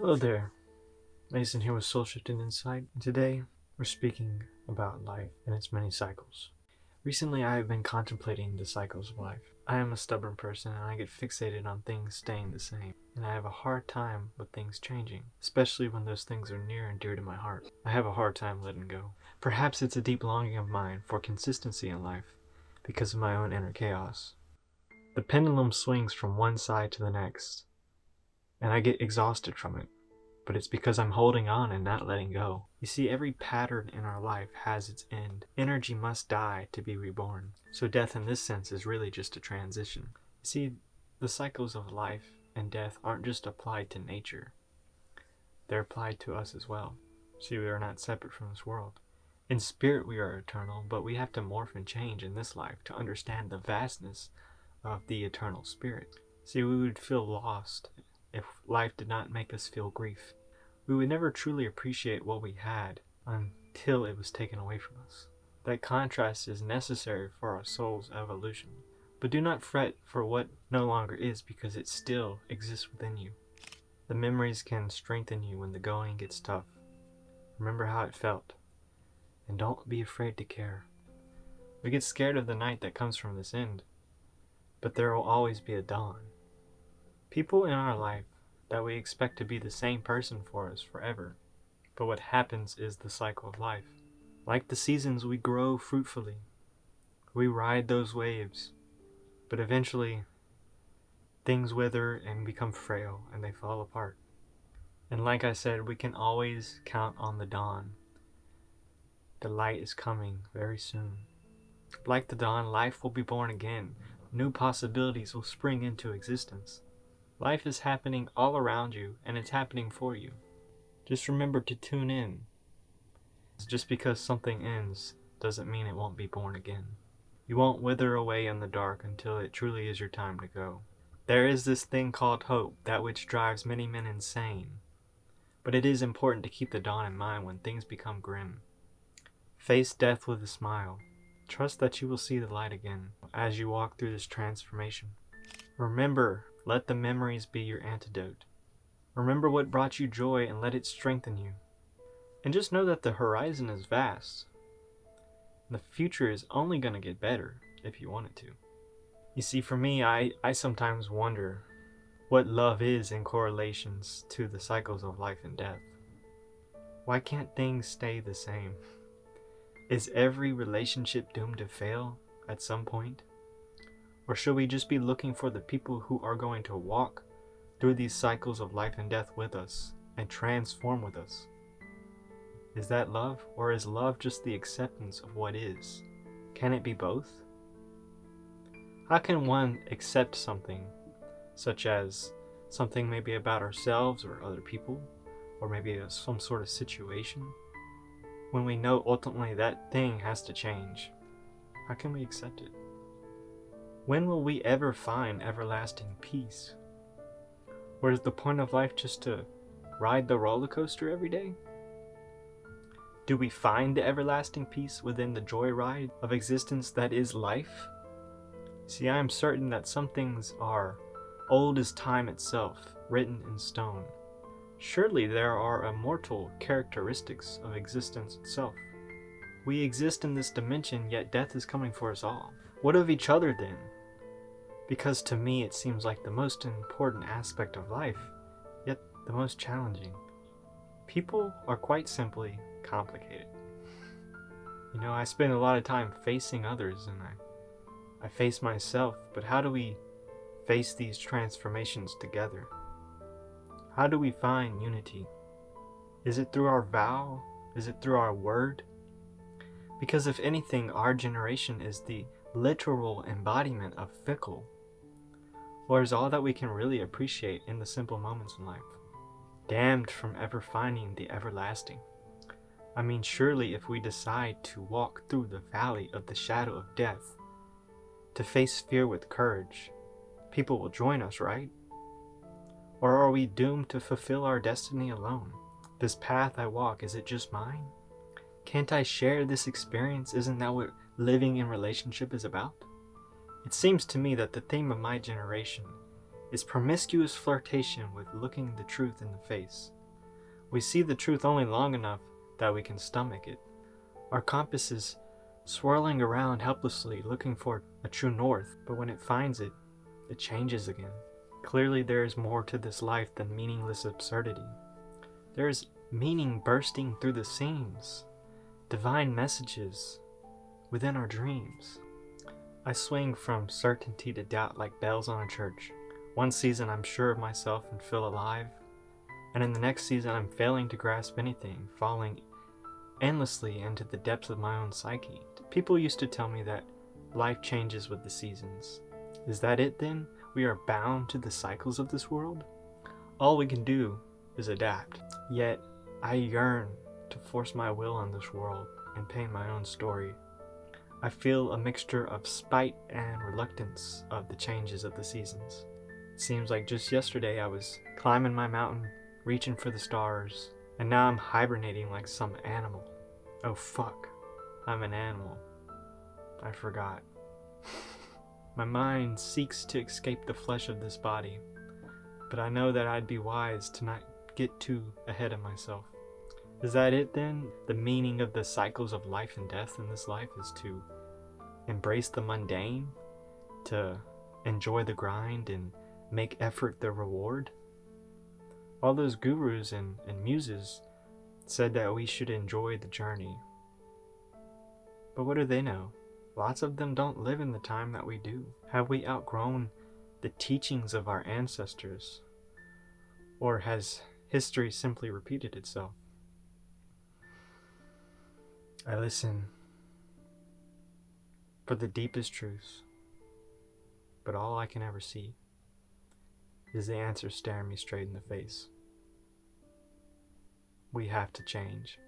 Hello there, Mason here with Soul Shifting Insight, and today we're speaking about life and its many cycles. Recently I have been contemplating the cycles of life. I am a stubborn person and I get fixated on things staying the same, and I have a hard time with things changing, especially when those things are near and dear to my heart. I have a hard time letting go. Perhaps it's a deep longing of mine for consistency in life because of my own inner chaos. The pendulum swings from one side to the next, and I get exhausted from it. But it's because I'm holding on and not letting go. You see, every pattern in our life has its end. Energy must die to be reborn. So death in this sense is really just a transition. You see, the cycles of life and death aren't just applied to nature. They're applied to us as well. See, we are not separate from this world. In spirit we are eternal, but we have to morph and change in this life to understand the vastness of the eternal spirit. See, we would feel lost if life did not make us feel grief. We would never truly appreciate what we had until it was taken away from us. That contrast is necessary for our soul's evolution. But do not fret for what no longer is, because it still exists within you. The memories can strengthen you when the going gets tough. Remember how it felt, and don't be afraid to care. We get scared of the night that comes from this end, but there will always be a dawn. People in our life that we expect to be the same person for us forever. But what happens is the cycle of life. Like the seasons, we grow fruitfully. We ride those waves, but eventually things wither and become frail and they fall apart. And like I said, we can always count on the dawn. The light is coming very soon. Like the dawn, life will be born again. New possibilities will spring into existence. Life is happening all around you, and it's happening for you. Just remember to tune in. Just because something ends doesn't mean it won't be born again. You won't wither away in the dark until it truly is your time to go. There is this thing called hope, that which drives many men insane. But it is important to keep the dawn in mind when things become grim. Face death with a smile. Trust that you will see the light again as you walk through this transformation. Remember, let the memories be your antidote. Remember what brought you joy and let it strengthen you. And just know that the horizon is vast. The future is only going to get better if you want it to. You see, for me, I sometimes wonder what love is in correlations to the cycles of life and death. Why can't things stay the same? Is every relationship doomed to fail at some point? Or should we just be looking for the people who are going to walk through these cycles of life and death with us and transform with us? Is that love, or is love just the acceptance of what is? Can it be both? How can one accept something, such as something maybe about ourselves or other people, or maybe some sort of situation, when we know ultimately that thing has to change? How can we accept it? When will we ever find everlasting peace? Or is the point of life just to ride the roller coaster every day? Do we find the everlasting peace within the joyride of existence that is life? See, I am certain that some things are old as time itself, written in stone. Surely there are immortal characteristics of existence itself. We exist in this dimension, yet death is coming for us all. What of each other then? Because to me it seems like the most important aspect of life, yet the most challenging. People are quite simply complicated. I spend a lot of time facing others, and I face myself, but how do we face these transformations together? How do we find unity? Is it through our vow? Is it through our word? Because if anything, our generation is the literal embodiment of fickle, or is all that we can really appreciate in the simple moments in life, damned from ever finding the everlasting. I mean, surely if we decide to walk through the valley of the shadow of death, to face fear with courage, people will join us, right? Or are we doomed to fulfill our destiny alone? This path I walk, is it just mine? Can't I share this experience? Isn't that what living in relationship is about? It seems to me that the theme of my generation is promiscuous flirtation with looking the truth in the face. We see the truth only long enough that we can stomach it. Our compass is swirling around helplessly looking for a true north, but when it finds it, it changes again. Clearly there is more to this life than meaningless absurdity. There is meaning bursting through the seams, divine messages within our dreams. I swing from certainty to doubt like bells on a church. One season I'm sure of myself and feel alive, and in the next season I'm failing to grasp anything, falling endlessly into the depths of my own psyche. People used to tell me that life changes with the seasons. Is that it then? We are bound to the cycles of this world? All we can do is adapt. Yet I yearn to force my will on this world and paint my own story. I feel a mixture of spite and reluctance of the changes of the seasons. It seems like just yesterday I was climbing my mountain, reaching for the stars, and now I'm hibernating like some animal. Oh fuck, I'm an animal. I forgot. My mind seeks to escape the flesh of this body, but I know that I'd be wise to not get too ahead of myself. Is that it then? The meaning of the cycles of life and death in this life is to embrace the mundane, to enjoy the grind and make effort the reward? All those gurus and muses said that we should enjoy the journey. But what do they know? Lots of them don't live in the time that we do. Have we outgrown the teachings of our ancestors? Or has history simply repeated itself? I listen for the deepest truths, but all I can ever see is the answer staring me straight in the face. We have to change.